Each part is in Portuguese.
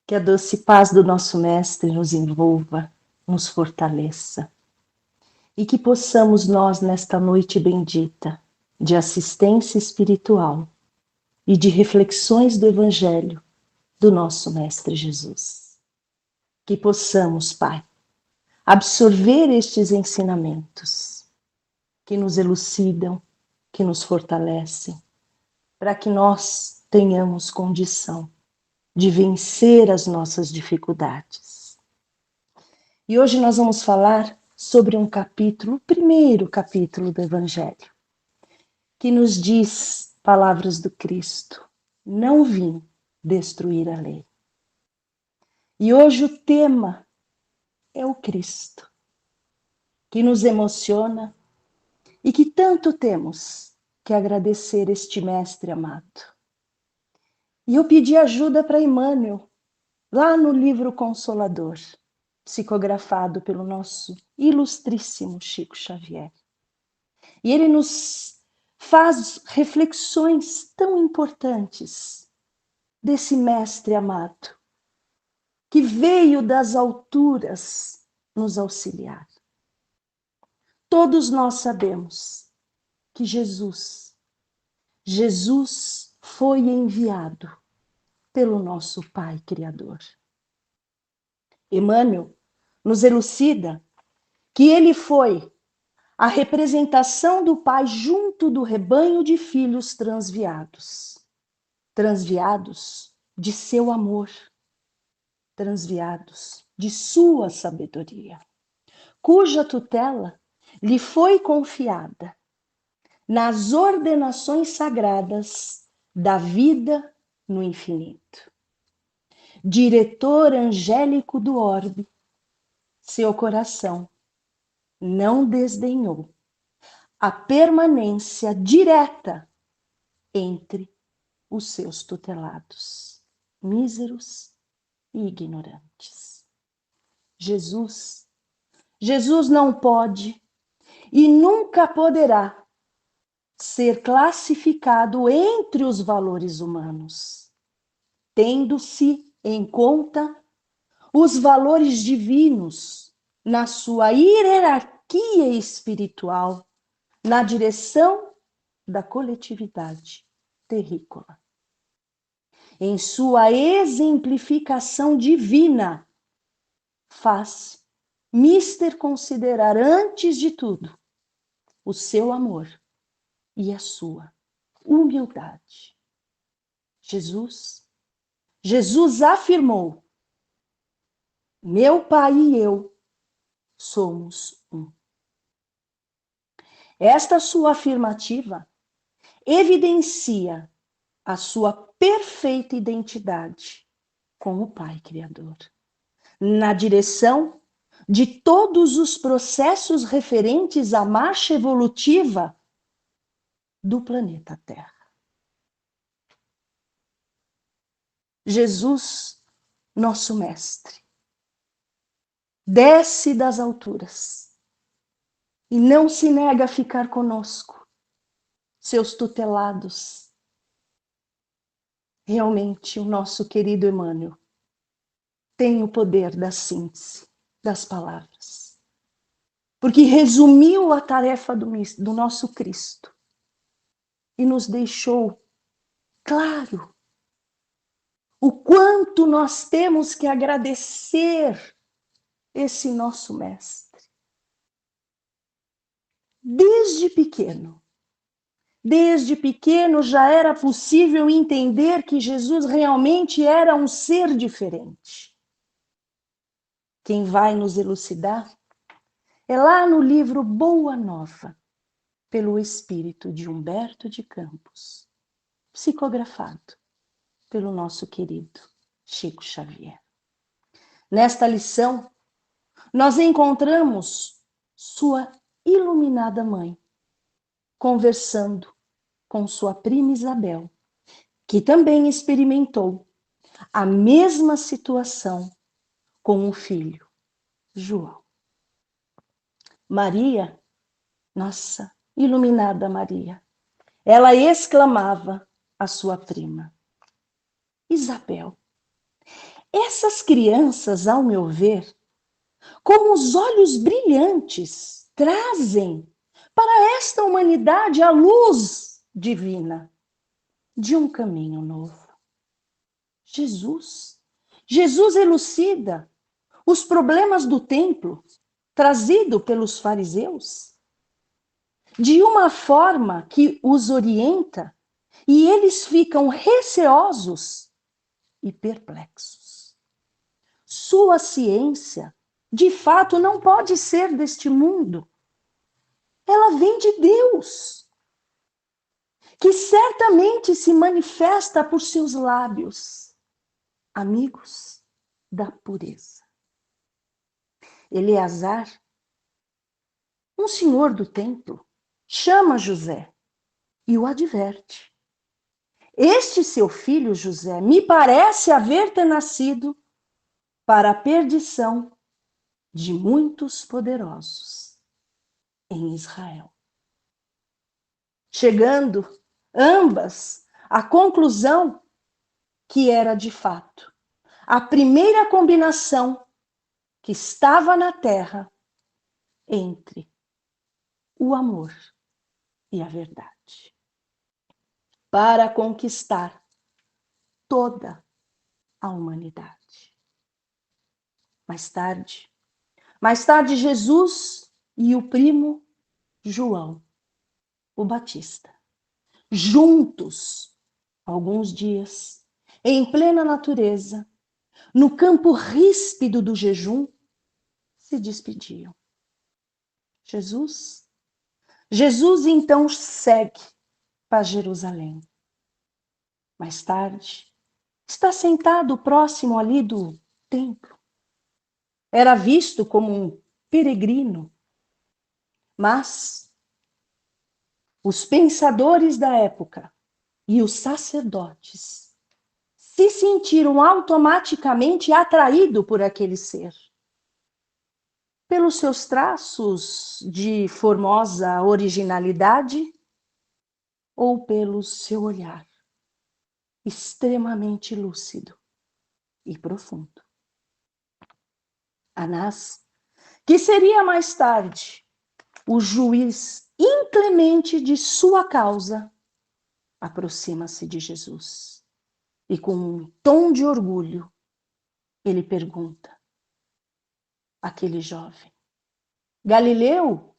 Que a doce paz do nosso Mestre nos envolva, nos fortaleça. E que possamos nós, nesta noite bendita, de assistência espiritual e de reflexões do Evangelho do nosso Mestre Jesus. Que possamos, Pai, absorver estes ensinamentos que nos elucidam, que nos fortalecem, para que nós tenhamos condição de vencer as nossas dificuldades. E hoje nós vamos falar sobre um capítulo, o primeiro capítulo do Evangelho, que nos diz palavras do Cristo: não vim destruir a lei. E hoje o tema é o Cristo, que nos emociona e que tanto temos que agradecer este Mestre amado. E eu pedi ajuda para Emmanuel, lá no livro Consolador, psicografado pelo nosso ilustríssimo Chico Xavier. E ele nos faz reflexões tão importantes desse Mestre amado, que veio das alturas nos auxiliar. Todos nós sabemos que Jesus foi enviado pelo nosso Pai Criador. Emmanuel nos elucida que ele foi a representação do Pai junto do rebanho de filhos transviados de seu amor, transviados de sua sabedoria, cuja tutela lhe foi confiada nas ordenações sagradas da vida no infinito. Diretor angélico do orbe, seu coração não desdenhou a permanência direta entre os seus tutelados, míseros e ignorantes. Jesus não pode e nunca poderá ser classificado entre os valores humanos, tendo-se em conta os valores divinos na sua hierarquia espiritual, na direção da coletividade terrícola. Em sua exemplificação divina, faz mister considerar antes de tudo o seu amor e a sua humildade. Jesus afirmou: meu Pai e eu somos um. Esta sua afirmativa evidencia a sua perfeita identidade com o Pai Criador, na direção de todos os processos referentes à marcha evolutiva do planeta Terra. Jesus, nosso Mestre, desce das alturas e não se nega a ficar conosco, seus tutelados. Realmente, o nosso querido Emmanuel tem o poder da síntese das palavras, porque resumiu a tarefa do nosso Cristo e nos deixou claro o quanto nós temos que agradecer esse nosso Mestre. Desde pequeno já era possível entender que Jesus realmente era um ser diferente. Quem vai nos elucidar é lá no livro Boa Nova, pelo espírito de Humberto de Campos, psicografado pelo nosso querido Chico Xavier. Nesta lição, nós encontramos sua iluminada mãe conversando com sua prima Isabel, que também experimentou a mesma situação com o filho João. Maria, nossa iluminada Maria, ela exclamava à sua prima: Isabel, Essas crianças, ao meu ver, como os olhos brilhantes, trazem para esta humanidade a luz divina de um caminho novo. Jesus. Jesus elucida os problemas do templo trazido pelos fariseus de uma forma que os orienta e eles ficam receosos e perplexos. Sua ciência, de fato, não pode ser deste mundo. Ela vem de Deus, que certamente se manifesta por seus lábios, amigos da pureza. Eleazar, um senhor do templo, chama José e o adverte. Este seu filho José me parece haver ter nascido para a perdição de muitos poderosos em Israel. Chegando ambas à conclusão que era de fato a primeira combinação que estava na terra entre o amor e a verdade, para conquistar toda a humanidade. Mais tarde, Jesus e o primo João, o Batista, juntos, alguns dias, em plena natureza, no campo ríspido do jejum, se despediam. Jesus então segue para Jerusalém. Mais tarde, está sentado próximo ali do templo. Era visto como um peregrino, mas os pensadores da época e os sacerdotes se sentiram automaticamente atraídos por aquele ser. Pelos seus traços de formosa originalidade ou pelo seu olhar extremamente lúcido e profundo. Anás, que seria mais tarde o juiz inclemente de sua causa, aproxima-se de Jesus e, com um tom de orgulho, ele pergunta àquele jovem: Galileu,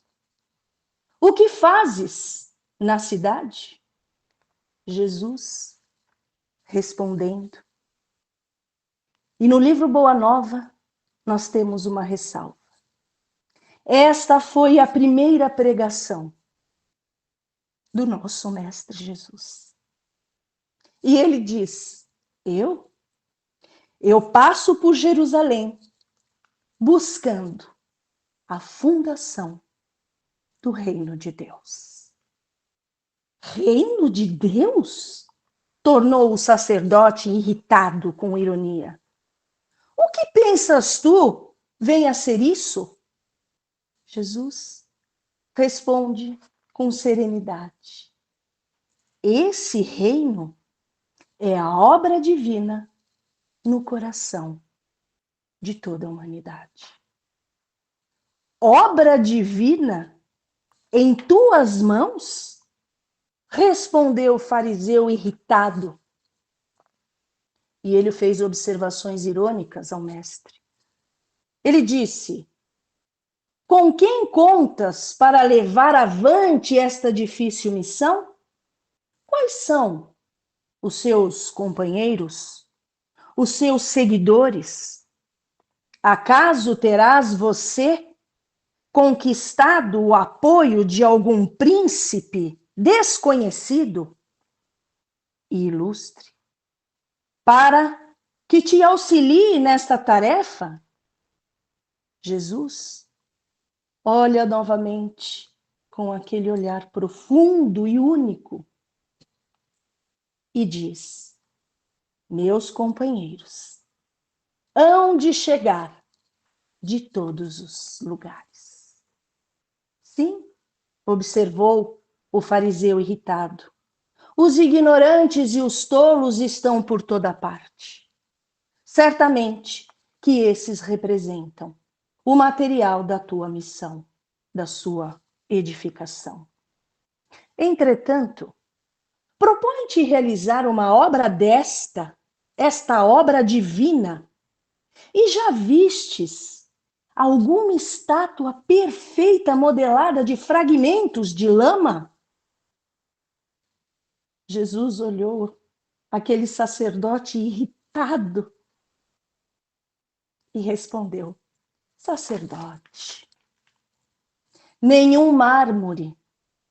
o que fazes na cidade? Jesus respondendo. E no livro Boa Nova, nós temos uma ressalva. Esta foi a primeira pregação do nosso Mestre Jesus. E ele diz: eu passo por Jerusalém buscando a fundação do reino de Deus. Reino de Deus? Tornou o sacerdote irritado com ironia. O que pensas tu vem a ser isso? Jesus responde com serenidade: esse reino é a obra divina no coração de toda a humanidade. Obra divina em tuas mãos? Respondeu o fariseu irritado. E ele fez observações irônicas ao mestre. Ele disse: com quem contas para levar avante esta difícil missão? Quais são os seus companheiros, os seus seguidores? Acaso terás você conquistado o apoio de algum príncipe desconhecido e ilustre para que te auxilie nesta tarefa? Jesus olha novamente com aquele olhar profundo e único e diz: meus companheiros hão de chegar de todos os lugares. Sim, observou o fariseu irritado, os ignorantes e os tolos estão por toda parte. Certamente que esses representam o material da tua missão, da sua edificação. Entretanto, propõe-te realizar uma obra esta obra divina, e já vistes alguma estátua perfeita modelada de fragmentos de lama? Jesus olhou aquele sacerdote irritado e respondeu: sacerdote, nenhum mármore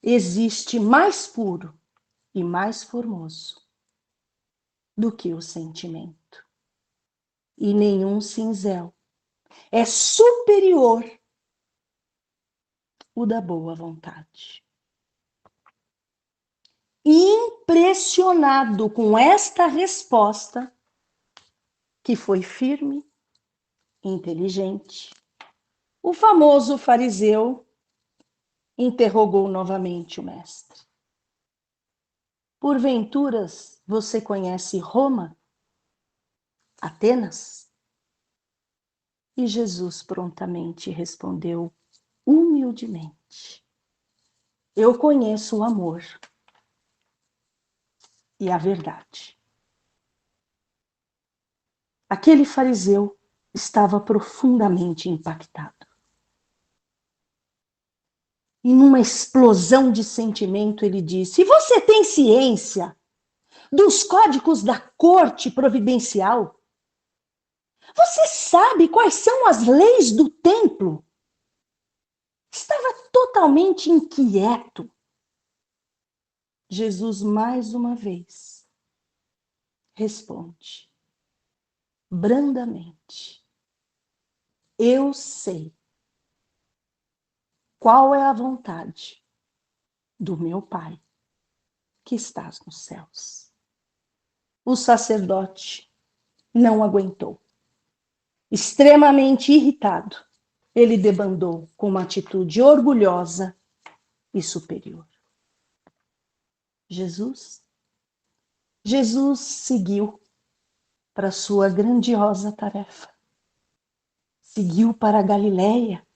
existe mais puro e mais formoso do que o sentimento. E nenhum cinzel é superior o da boa vontade. Impressionado com esta resposta, que foi firme, inteligente, o famoso fariseu interrogou novamente o mestre. Porventuras, você conhece Roma? Atenas? E Jesus prontamente respondeu humildemente: eu conheço o amor e a verdade. Aquele fariseu estava profundamente impactado. E numa explosão de sentimento ele disse: você tem ciência dos códigos da corte providencial? Você sabe quais são as leis do templo? Estava totalmente inquieto. Jesus, mais uma vez, responde brandamente: eu sei qual é a vontade do meu Pai que estás nos céus. O sacerdote não aguentou. Extremamente irritado, ele debandou com uma atitude orgulhosa e superior. Jesus seguiu para sua grandiosa tarefa. Seguiu para a Galileia,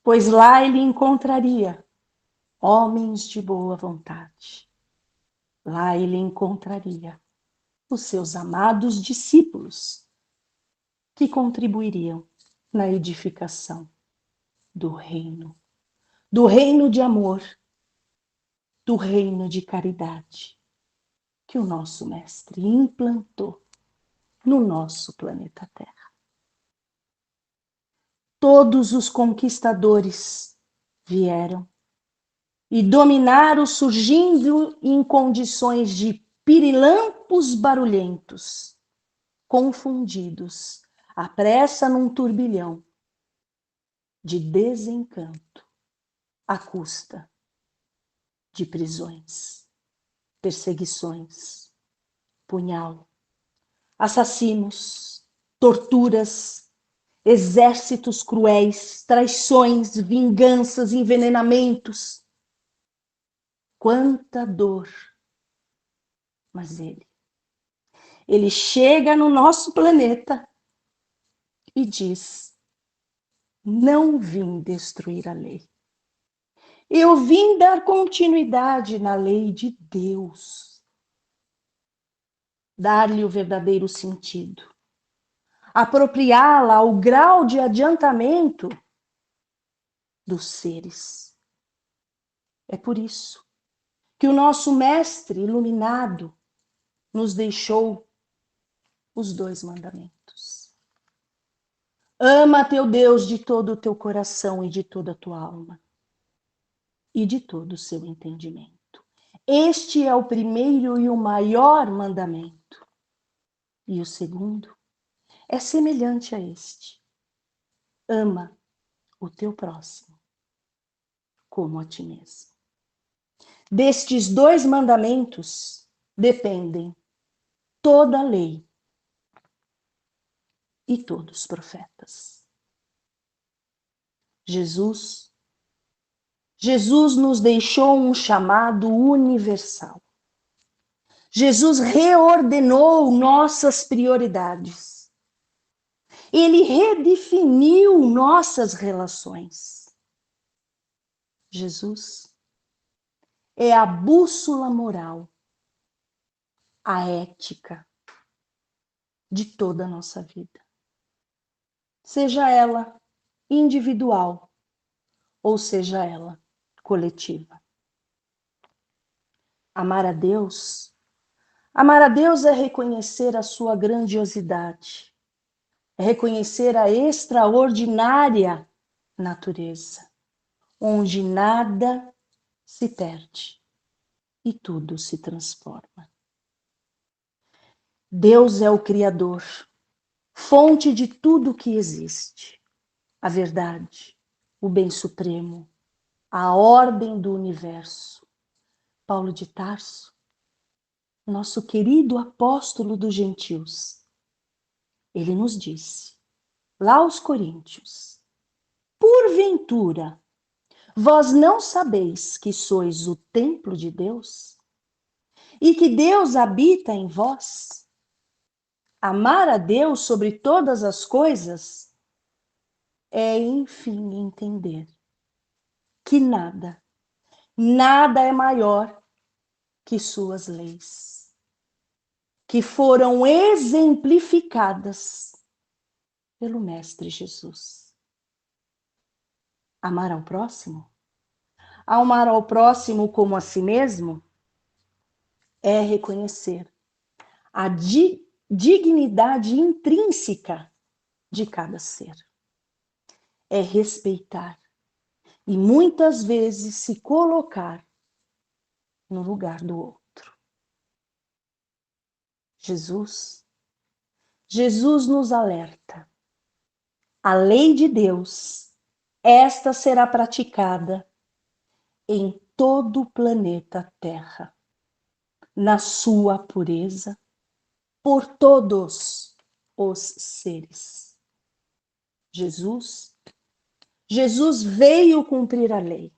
pois lá ele encontraria homens de boa vontade. Lá ele encontraria os seus amados discípulos, que contribuiriam na edificação do reino de amor, do reino de caridade, que o nosso Mestre implantou no nosso planeta Terra. Todos os conquistadores vieram e dominaram, surgindo em condições de pirilampos barulhentos, confundidos, à pressa num turbilhão de desencanto, à custa de prisões, perseguições, punhal, assassinos, torturas, exércitos cruéis, traições, vinganças, envenenamentos. Quanta dor! Mas ele chega no nosso planeta e diz: não vim destruir a lei. Eu vim dar continuidade na lei de Deus. Dar-lhe o verdadeiro sentido. Apropriá-la ao grau de adiantamento dos seres. É por isso que o nosso Mestre iluminado nos deixou os 2 mandamentos. Ama teu Deus de todo o teu coração e de toda a tua alma e de todo o seu entendimento. Este é o primeiro e o maior mandamento. E o segundo é semelhante a este: ama o teu próximo como a ti mesmo. Destes 2 mandamentos dependem toda a lei e todos os profetas. Jesus nos deixou um chamado universal. Jesus reordenou nossas prioridades. Ele redefiniu nossas relações. Jesus é a bússola moral, a ética de toda a nossa vida. Seja ela individual ou seja ela coletiva. Amar a Deus é reconhecer a sua grandiosidade, é reconhecer a extraordinária natureza, onde nada se perde e tudo se transforma. Deus é o Criador, fonte de tudo que existe, a verdade, o bem supremo, a ordem do universo. Paulo de Tarso, nosso querido apóstolo dos gentios, ele nos disse, lá aos Coríntios, porventura, vós não sabeis que sois o templo de Deus e que Deus habita em vós? Amar a Deus sobre todas as coisas é, enfim, entender que nada é maior que suas leis, que foram exemplificadas pelo Mestre Jesus. Amar ao próximo? Amar ao próximo como a si mesmo é reconhecer a dignidade intrínseca de cada ser. É respeitar e muitas vezes se colocar no lugar do outro. Jesus nos alerta. A lei de Deus, esta será praticada em todo o planeta Terra, na sua pureza, por todos os seres. Jesus veio cumprir a lei.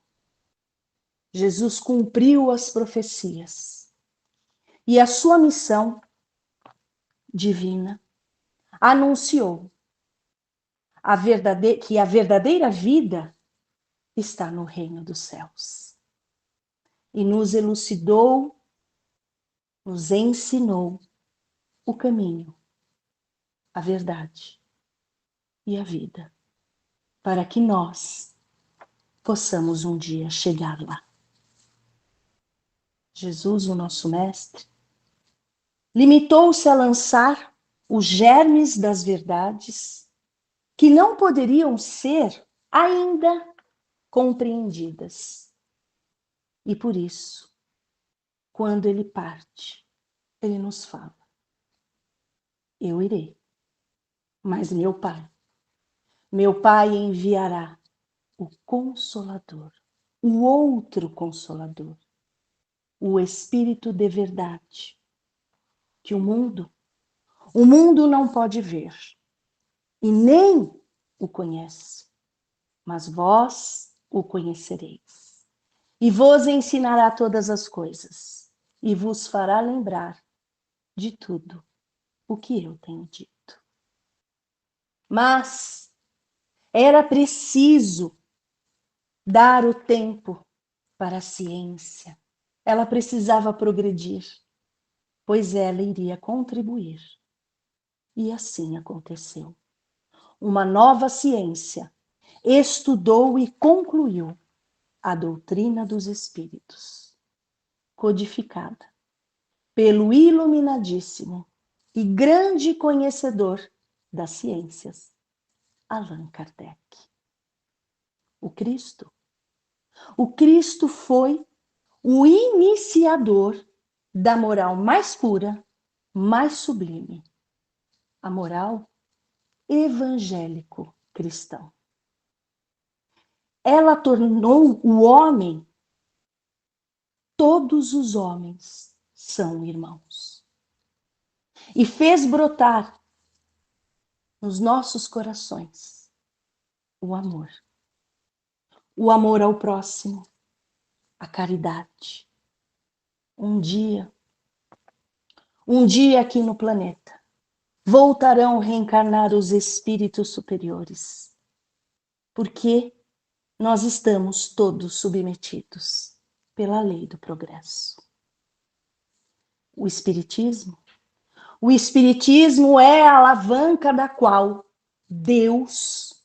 Jesus cumpriu as profecias. E a sua missão divina anunciou que a verdadeira vida está no reino dos céus. E nos elucidou, nos ensinou o caminho, a verdade e a vida, para que nós possamos um dia chegar lá. Jesus, o nosso mestre, limitou-se a lançar os germes das verdades que não poderiam ser ainda compreendidas. E por isso, quando ele parte, ele nos fala: eu irei, mas meu Pai enviará o Consolador, o outro Consolador, o Espírito de verdade, que o mundo não pode ver e nem o conhece, mas vós o conhecereis. E vos ensinará todas as coisas e vos fará lembrar de tudo o que eu tenho dito. Mas era preciso dar o tempo para a ciência. Ela precisava progredir, pois ela iria contribuir. E assim aconteceu. Uma nova ciência estudou e concluiu a doutrina dos espíritos, codificada pelo iluminadíssimo e grande conhecedor das ciências, Allan Kardec. O Cristo foi o iniciador da moral mais pura, mais sublime, a moral evangélico-cristã. Ela tornou o homem, todos os homens são irmãos. E fez brotar nos nossos corações o amor. O amor ao próximo, a caridade. Um dia aqui no planeta, voltarão a reencarnar os espíritos superiores, porque nós estamos todos submetidos pela lei do progresso. O Espiritismo é a alavanca da qual Deus,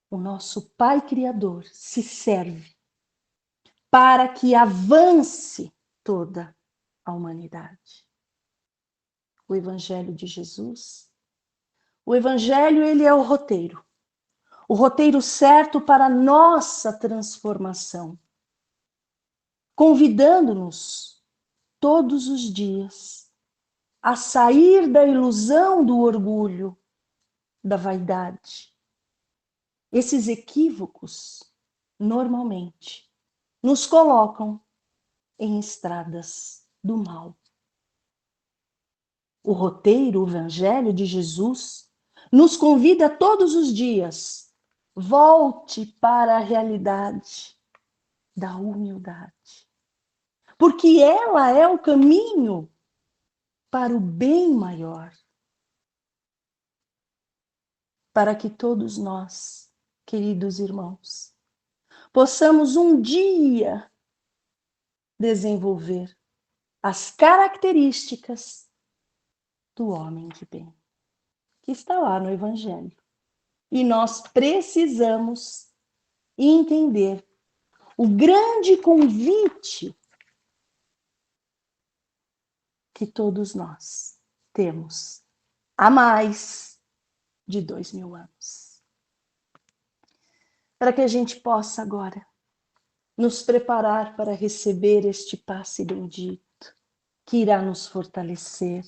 o nosso Pai Criador, se serve para que avance toda a humanidade. O Evangelho de Jesus, o Evangelho, ele é o roteiro certo para a nossa transformação, convidando-nos todos os dias a sair da ilusão do orgulho, da vaidade. Esses equívocos, normalmente, nos colocam em estradas do mal. O roteiro, o Evangelho de Jesus, nos convida todos os dias: volte para a realidade da humildade, porque ela é o caminho para o bem maior, para que todos nós, queridos irmãos, possamos um dia desenvolver as características do homem de bem, que está lá no Evangelho. E nós precisamos entender o grande convite que todos nós temos há mais de 2000 anos. Para que a gente possa agora nos preparar para receber este passe bendito, que irá nos fortalecer,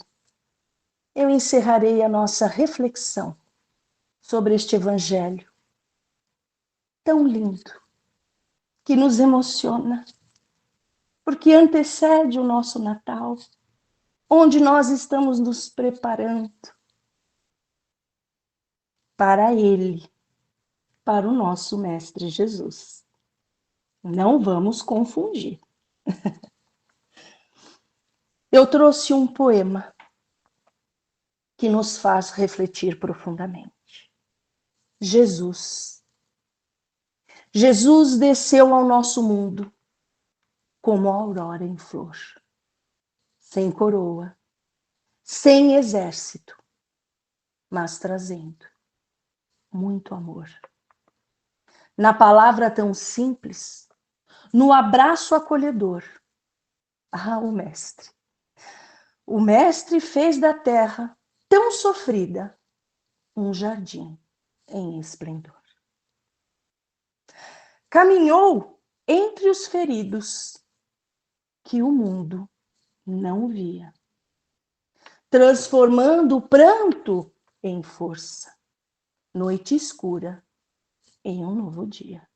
eu encerrarei a nossa reflexão sobre este Evangelho tão lindo, que nos emociona, porque antecede o nosso Natal, onde nós estamos nos preparando para Ele, para o nosso Mestre Jesus. Não vamos confundir. Eu trouxe um poema que nos faz refletir profundamente. Jesus desceu ao nosso mundo como a aurora em flor, sem coroa, sem exército, mas trazendo muito amor. Na palavra tão simples, no abraço acolhedor. O Mestre. O Mestre fez da terra tão sofrida um jardim em esplendor. Caminhou entre os feridos que o mundo não via, transformando o pranto em força, noite escura em um novo dia.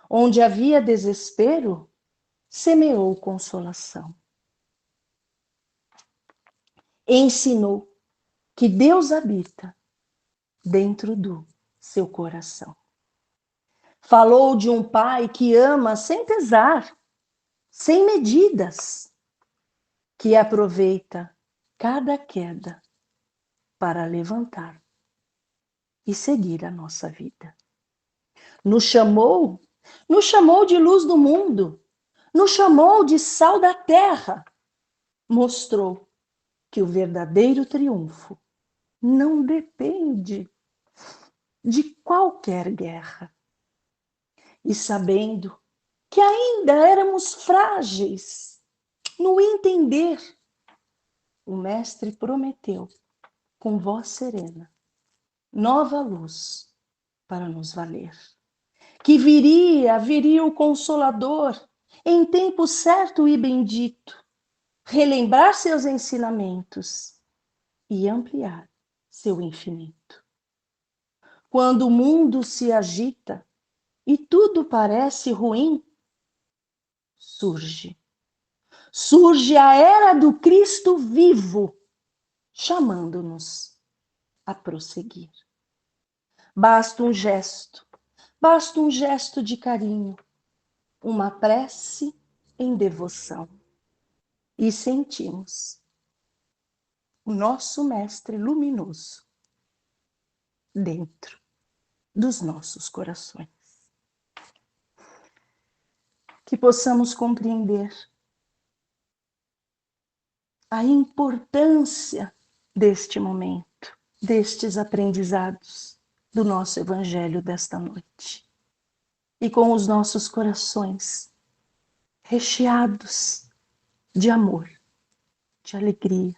Onde havia desespero, semeou consolação. Ensinou que Deus habita dentro do seu coração. Falou de um pai que ama sem pesar, sem medidas, que aproveita cada queda para levantar e seguir a nossa vida. Nos chamou de luz do mundo, nos chamou de sal da terra, mostrou que o verdadeiro triunfo não depende de qualquer guerra. E sabendo que ainda éramos frágeis no entender, o Mestre prometeu, com voz serena, nova luz para nos valer. Que viria o Consolador em tempo certo e bendito, relembrar seus ensinamentos e ampliar seu infinito. Quando o mundo se agita e tudo parece ruim, surge a era do Cristo vivo, chamando-nos a prosseguir. Basta um gesto de carinho, uma prece em devoção, e sentimos o nosso Mestre luminoso dentro dos nossos corações. Que possamos compreender a importância deste momento, destes aprendizados do nosso Evangelho desta noite. E com os nossos corações recheados de amor, de alegria,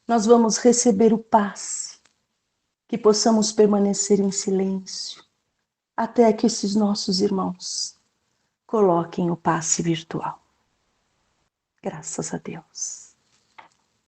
nós vamos receber o passe, que possamos permanecer em silêncio até que esses nossos irmãos coloquem o passe virtual. Graças a Deus.